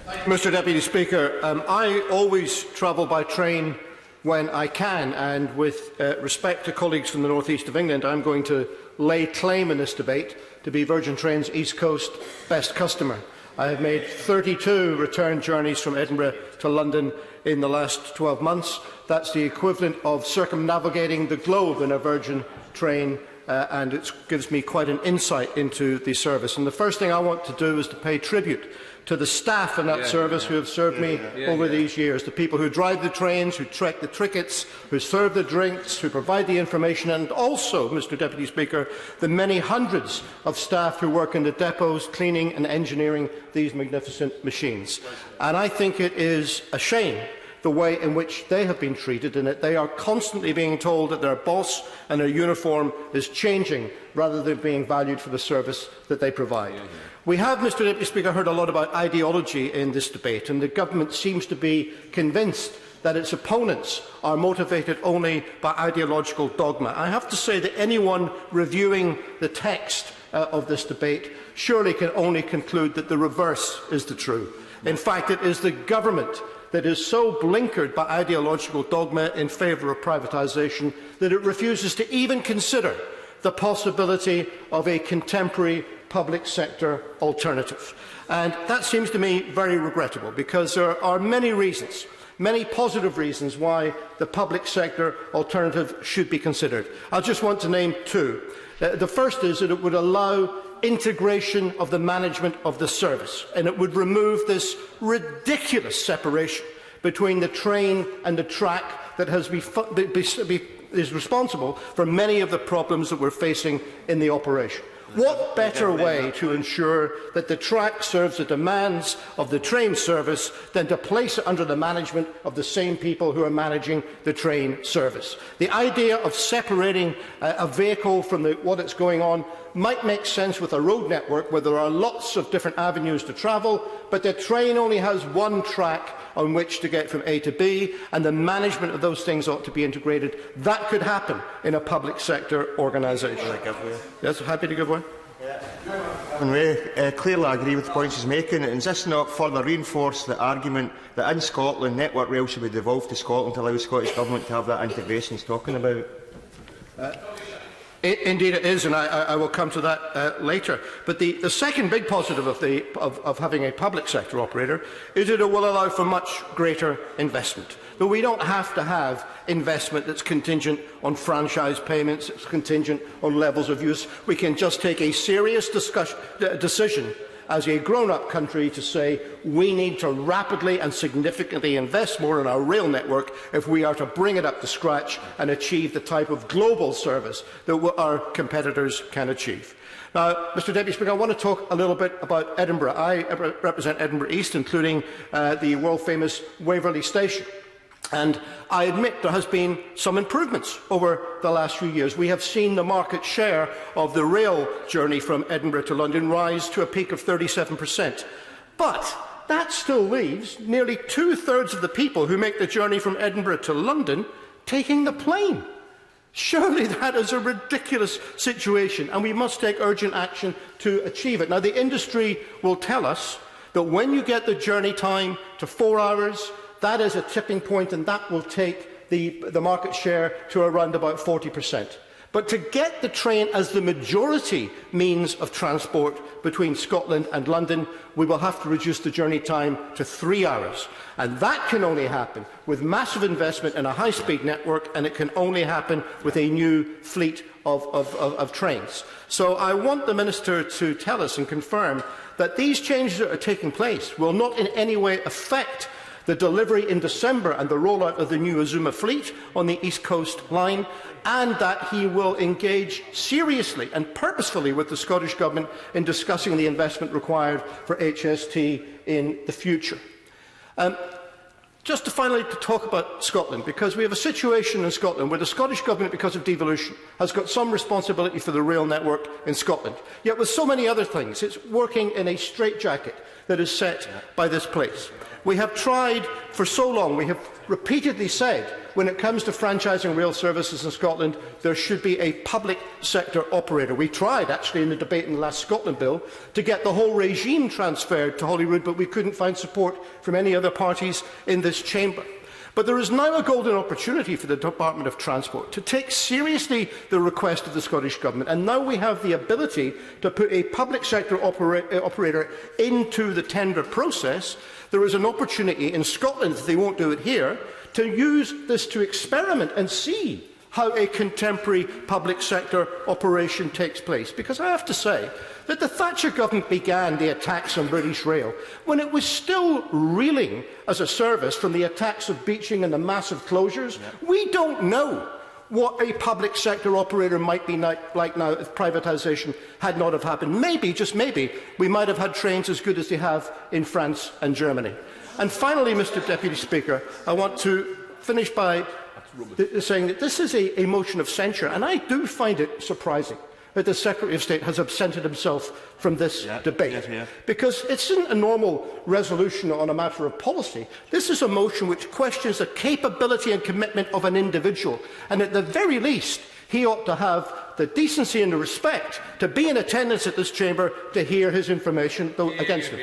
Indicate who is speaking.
Speaker 1: Mr Deputy Speaker, I always travel by train when I can, and with respect to colleagues from the North East of England, I am going to lay claim in this debate to be Virgin Trains East Coast best customer. I have made 32 return journeys from Edinburgh to London in the last 12 months. That's the equivalent of circumnavigating the globe in a Virgin train, and it gives me quite an insight into the service. And the first thing I want to do is to pay tribute to the staff in that service who have served me over these years, the people who drive the trains, who trek the tickets, who serve the drinks, who provide the information, and also, Mr Deputy Speaker, the many hundreds of staff who work in the depots cleaning and engineering these magnificent machines. And I think it is a shame the way in which they have been treated, and that they are constantly being told that their boss and their uniform is changing rather than being valued for the service that they provide. We have, Mr Deputy Speaker, heard a lot about ideology in this debate, and the government seems to be convinced that its opponents are motivated only by ideological dogma. I have to say that anyone reviewing the text of this debate surely can only conclude that the reverse is the true. In fact, it is the government that is so blinkered by ideological dogma in favour of privatisation that it refuses to even consider the possibility of a contemporary public sector alternative. And that seems to me very regrettable, because there are many reasons, many positive reasons why the public sector alternative should be considered. I just want to name two. The first is that it would allow integration of the management of the service, and it would remove this ridiculous separation between the train and the track that is responsible for many of the problems that we're facing in the operation. What better way to ensure that the track serves the demands of the train service than to place it under the management of the same people who are managing the train service? The idea of separating a vehicle from what is going on might make sense with a road network where there are lots of different avenues to travel, but the train only has one track on which to get from A to B, and the management of those things ought to be integrated. That could happen in a public sector organisation. Yes, happy to give way.
Speaker 2: Clearly I agree with the points he's making. Does this not further reinforce the argument that in Scotland Network Rail should be devolved to Scotland to allow the Scottish Government to have that integration he's talking about?
Speaker 1: Indeed it is, and I will come to that later. But the second big positive of having a public sector operator is that it will allow for much greater investment. But we don't have to have investment that's contingent on franchise payments, it's contingent on levels of use. We can just take a serious decision as a grown-up country to say we need to rapidly and significantly invest more in our rail network if we are to bring it up to scratch and achieve the type of global service that our competitors can achieve. Now, Mr Deputy Speaker, I want to talk a little bit about Edinburgh. I represent Edinburgh East, including the world-famous Waverley Station. And I admit there has been some improvements over the last few years. We have seen the market share of the rail journey from Edinburgh to London rise to a peak of 37%. But that still leaves nearly two-thirds of the people who make the journey from Edinburgh to London taking the plane. Surely that is a ridiculous situation, and we must take urgent action to achieve it. Now, the industry will tell us that when you get the journey time to 4 hours, that is a tipping point, and that will take the market share to around about 40%. But to get the train as the majority means of transport between Scotland and London, we will have to reduce the journey time to 3 hours. And that can only happen with massive investment in a high-speed network, and it can only happen with a new fleet of trains. So I want the Minister to tell us and confirm that these changes that are taking place will not in any way affect the delivery in December and the rollout of the new Azuma fleet on the East Coast line, and that he will engage seriously and purposefully with the Scottish Government in discussing the investment required for HST in the future. Just to finally talk about Scotland, because we have a situation in Scotland where the Scottish Government, because of devolution, has got some responsibility for the rail network in Scotland. Yet with so many other things, it's working in a straitjacket that is set by this place. We have tried for so long, we have repeatedly said, when it comes to franchising rail services in Scotland, there should be a public sector operator. We tried, actually, in the debate in the last Scotland Bill, to get the whole regime transferred to Holyrood, but we couldn't find support from any other parties in this chamber. But there is now a golden opportunity for the Department of Transport to take seriously the request of the Scottish Government, and now we have the ability to put a public sector operator into the tender process. There is an opportunity in Scotland, if they won't do it here, to use this to experiment and see how a contemporary public sector operation takes place. Because I have to say that the Thatcher government began the attacks on British Rail when it was still reeling as a service from the attacks of Beeching and the massive closures. We don't know what a public sector operator might be like now if privatisation had not have happened. Maybe, just maybe, we might have had trains as good as they have in France and Germany. And finally, Mr Deputy Speaker, I want to finish by saying that this is a motion of censure, and I do find it surprising that the Secretary of State has absented himself from this debate, because it isn't a normal resolution on a matter of policy. This is a motion which questions the capability and commitment of an individual, and at the very least, he ought to have the decency and the respect to be in attendance at this chamber to hear his information against him.